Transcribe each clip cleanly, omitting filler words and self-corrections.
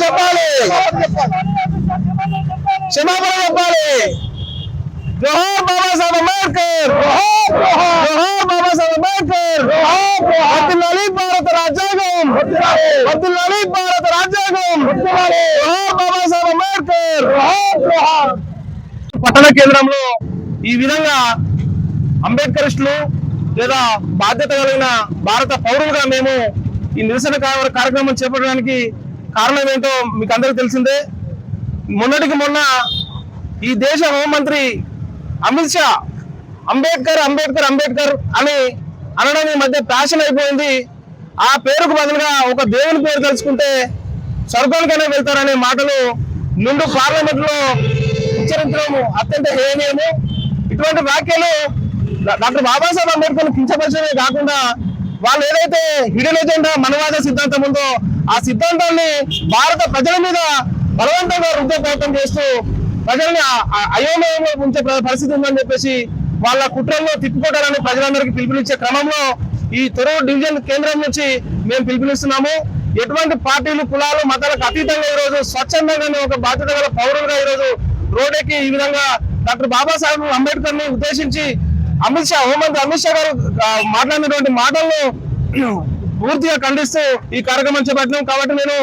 చెప్పాలి, క్షమాపణ చెప్పాలి. జోహార్ బాబాసాహెబ్ అంబేద్కర్, జోహార్ బాబాసాహెబ్ అంబేద్కర్. వర్ధిల్లాలి భారత రాజ్యాంగం, వర్ధిల్లాలి భారత రాజ్యాంగం. జోహార్ బాబాసాహెబ్ అంబేద్కర్. పట్టణ కేంద్రంలో ఈ విధంగా అంబేద్కరిస్టులు లేదా బాధ్యత కలిగిన భారత పౌరులుగా మేము ఈ నిరసన కార్యక్రమం చేపట్టడానికి కారణం ఏంటో మీకు అందరికీ తెలిసిందే. మొన్నటికి మొన్న ఈ దేశ హోంమంత్రి అమిత్ షా అంబేద్కర్ అంబేద్కర్ అంబేద్కర్ అని అనడానికి మధ్య ప్యాషన్ అయిపోయింది. ఆ పేరుకు బదులుగా ఒక దేవుని పేరు తెలుసుకుంటే స్వర్గానికైనా వెళ్తారనే మాటలు నిండు పార్లమెంట్ లో ఉచ్చరించడం అత్యంత హేయనీయము. ఇటువంటి వ్యాఖ్యలు డాక్టర్ బాబాసాహెబ్ అంబేద్కర్ కించపరిచడమే కాకుండా వాళ్ళు ఏదైతే హిడెన్ ఎజెండా మనవాద సిద్ధాంతం ఉందో ఆ సిద్ధాంతాన్ని భారత ప్రజల మీద బలవంతంగా రుద్దే ప్రయత్నం చేస్తూ ప్రజల్ని అయోమయంలో ఉంచే పరిస్థితి ఉందని చెప్పేసి వాళ్ళ కుట్రల్లో తిప్పుకోవడాలని ప్రజలందరికీ పిలుపునిచ్చే క్రమంలో ఈ తొరూరు డివిజన్ కేంద్రం నుంచి మేము పిలుపునిస్తున్నాము. ఎటువంటి పార్టీలు కులాలు మతాలకు అతీతంగా ఈరోజు స్వచ్ఛందంగా ఒక బాధ్యత గల పౌరులుగా ఈరోజు రోడ్డెక్కి ఈ విధంగా డాక్టర్ బాబాసాహెబ్ అంబేద్కర్ ని ఉద్దేశించి అమిత్ షా హోంమంత్రి అమిత్ షా గారు మాట్లాడినటువంటి మాటలను పూర్తిగా ఖండిస్తూ ఈ కార్యక్రమం చేపట్టినాం. కాబట్టి నేను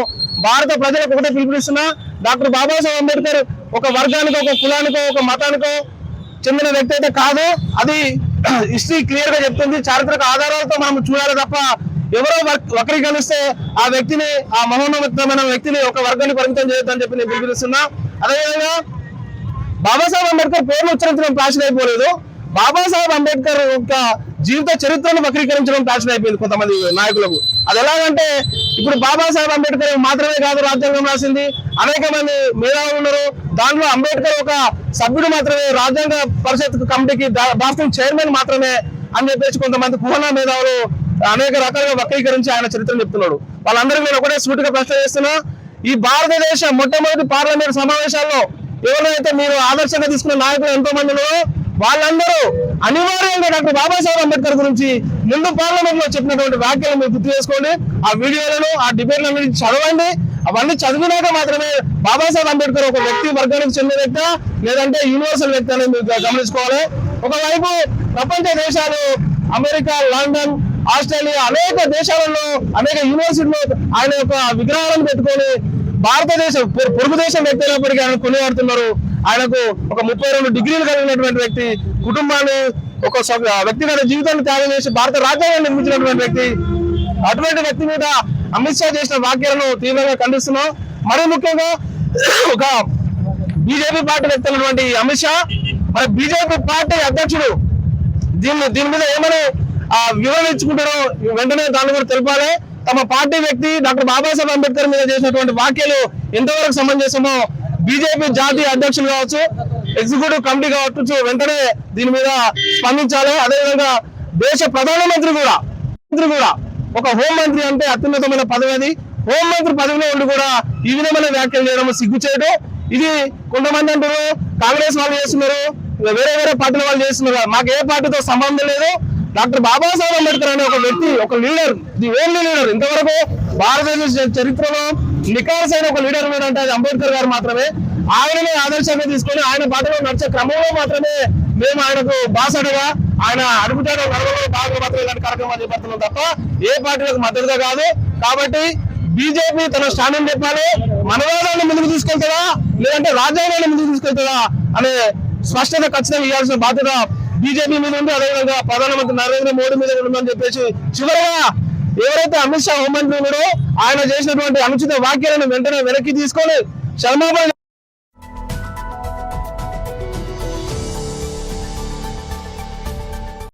భారత ప్రజలకు ఒకటే పిలుపునిస్తున్నా, డాక్టర్ బాబాసాహెబ్ అంబేద్కర్ ఒక వర్గానికో ఒక కులానికో ఒక మతానికో చెందిన వ్యక్తి అయితే కాదు. అది హిస్టరీ క్లియర్ గా చెప్తుంది. చారిత్రక ఆధారాలతో మనం చూడాలి తప్ప ఎవరో వక్రీకరిస్తే ఆ వ్యక్తిని, ఆ మహోన్నతమైన వ్యక్తిని ఒక వర్గాన్ని పరిమితం చేయొద్దని చెప్పి నేను పిలుపునిస్తున్నా. అదేవిధంగా బాబాసాహెబ్ అంబేద్కర్ పేరును ఉచ్చరించడం ప్యాషన్ అయిపోలేదు, బాబాసాహెబ్ అంబేద్కర్ యొక్క జీవిత చరిత్రను వక్రీకరించడం ప్యాషన్ అయిపోయింది కొంతమంది నాయకులకు. అది ఎలాగంటే ఇప్పుడు బాబాసాహెబ్ అంబేద్కర్ మాత్రమే కాదు రాజ్యాంగం రాసింది, అనేక మంది మేధావులు ఉన్నారు. దాంట్లో అంబేద్కర్ ఒక సభ్యుడు మాత్రమే, రాజ్యాంగ పరిషత్ కమిటీకి డ్రాఫ్టింగ్ చైర్మన్ మాత్రమే అని చెప్పేసి కొంతమంది కుహనా మేధావులు అనేక రకాలుగా వక్రీకరించి ఆయన చరిత్రను చెప్తున్నాడు. వాళ్ళందరికీ నేను ఒకటే సూటిగా ప్రశ్న చేస్తున్నా, ఈ భారతదేశ మొట్టమొదటి పార్లమెంట్ సమావేశాల్లో ఎవరైతే మీరు ఆదర్శంగా తీసుకున్న నాయకులు ఎంతో మంది ఉన్నారో వాళ్ళందరూ అనివార్యంగా డాక్టర్ బాబాసాహెబ్ అంబేద్కర్ గురించి ముందు పార్లమెంట్ లో చెప్పినటువంటి వ్యాఖ్యలు మీరు గుర్తు చేసుకోండి. ఆ వీడియోలను ఆ డిబేట్ల గురించి చదవండి. అవన్నీ చదివినాక మాత్రమే బాబాసాహెబ్ అంబేద్కర్ ఒక వ్యక్తి వర్గానికి చెందిన వ్యక్తి లేదంటే యూనివర్సల్ వ్యక్తి అని మీరు గమనించుకోవాలి. ఒకవైపు ప్రపంచ దేశాలు అమెరికా, లండన్, ఆస్ట్రేలియా అనేక దేశాలలో అనేక యూనివర్సిటీలో ఆయన యొక్క విగ్రహాలను పెట్టుకొని భారతదేశం పొరుగు దేశం వ్యక్తి అయినప్పటికీ ఆయన కొనియాడుతున్నారు. ఆయనకు ఒక 32 డిగ్రీలు కలిగినటువంటి వ్యక్తి, కుటుంబాన్ని ఒక వ్యక్తిగత జీవితాన్ని త్యాగం చేసి భారత రాజ్యాంగాన్ని నిర్మించినటువంటి వ్యక్తి. అటువంటి వ్యక్తి మీద అమిత్ షా చేసిన వ్యాఖ్యలను తీవ్రంగా ఖండిస్తున్నాం. మరీ ముఖ్యంగా ఒక బీజేపీ పార్టీ వ్యక్తి అయినటువంటి అమిత్ షా మరి బీజేపీ పార్టీ అధ్యక్షుడు దీని మీద ఏమని వివరించుకుంటారో వెంటనే దాన్ని కూడా తెలపాలి. తమ పార్టీ వ్యక్తి డాక్టర్ బాబాసాహెబ్ అంబేద్కర్ మీద చేసినటువంటి వ్యాఖ్యలు ఎంతవరకు సమంజసమో బీజేపీ జాతీయ అధ్యక్షులు కావచ్చు, ఎగ్జిక్యూటివ్ కమిటీ కావచ్చు వెంటనే దీని మీద స్పందించాలి. అదేవిధంగా దేశ ప్రధానమంత్రి కూడా ఒక హోంమంత్రి అంటే అత్యున్నతమైన పదవి, అది హోంమంత్రి పదవిలో ఉండి కూడా ఈ విధమైన వ్యాఖ్యలు చేయడం సిగ్గుచేయడం. ఇది కొంతమంది అంటారు కాంగ్రెస్ వాళ్ళు చేస్తున్నారు, వేరే వేరే పార్టీల వాళ్ళు చేస్తున్నారు. మాకు ఏ పార్టీతో సంబంధం లేదు. డాక్టర్ బాబాసాహెబ్ అంబేద్కర్ అనే ఒక వ్యక్తి, ఒక లీడర్, ది ఓన్లీ లీడర్ ఇంతవరకు భారతదేశ చరిత్రలో నికార్సైన ఒక లీడర్ అంటే అది అంబేద్కర్ గారు మాత్రమే. ఆయననే ఆదర్శంగా తీసుకొని ఆయన బాటలో నడిచే క్రమంలో మాత్రమే మేము ఆయనకు బాసటగా ఆయన అడుగుతాడు నడవలో భాగంగా మాత్రమే ఇలాంటి కార్యక్రమాలు చేపడుతున్నాం తప్ప ఏ పార్టీలకు మద్దతుగా కాదు. కాబట్టి బీజేపీ తన స్టాండ్ చెప్పాలి. మనవాదాన్ని ముందుకు తీసుకెళ్తుందా లేదంటే రాజ్యాంగాన్ని ముందుకు తీసుకెళ్తుందా అనే స్పష్టత ఖచ్చితంగా ఇవ్వాల్సిన బాధ్యత బీజేపీ మీద ఉంది. అదేవిధంగా ప్రధానమంత్రి నరేంద్ర మోడీ మీద ఉందని చెప్పేసి చివరిగా ఎవరైతే అమిత్ షా హోంమంత్రి ఉన్నారో ఆయన చేసినటువంటి అనుచిత వ్యాఖ్యలను వెంటనే వెనక్కి తీసుకొని క్షమాపణ